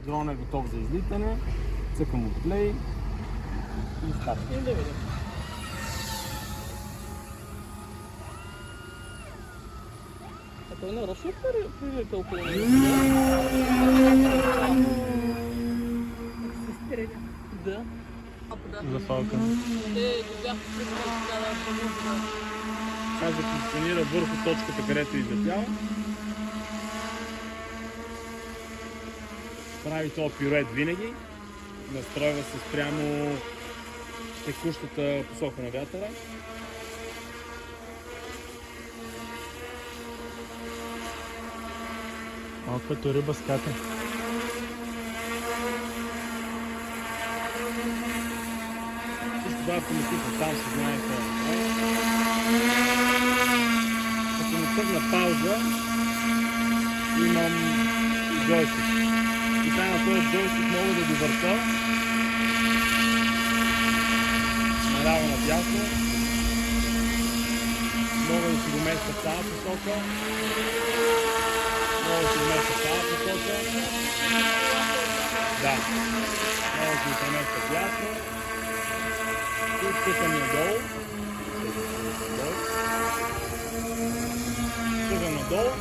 Дрон е готов за излитане. Цъкам от плей и старт. И да видим. А той нарочно прилита около него? Да. За Falcon. Те го бяха припали така да помогна. Сега се позиционира върху точката, където излетява. Прави това пюрет винаги. Настройва се спрямо текущата посока на вятъра. Малко като риба ската. Всичко това полетите там, се знае това. Като натъгна пауза, имам джойстик. И сега на този джойстик мога да го върта наляво надясно. Мога да си го местя в тази посока. Мога да си го местя в тази посока. Да. Мога да си го преместя дясно. Тук стъпам надолу. Стъпам надолу.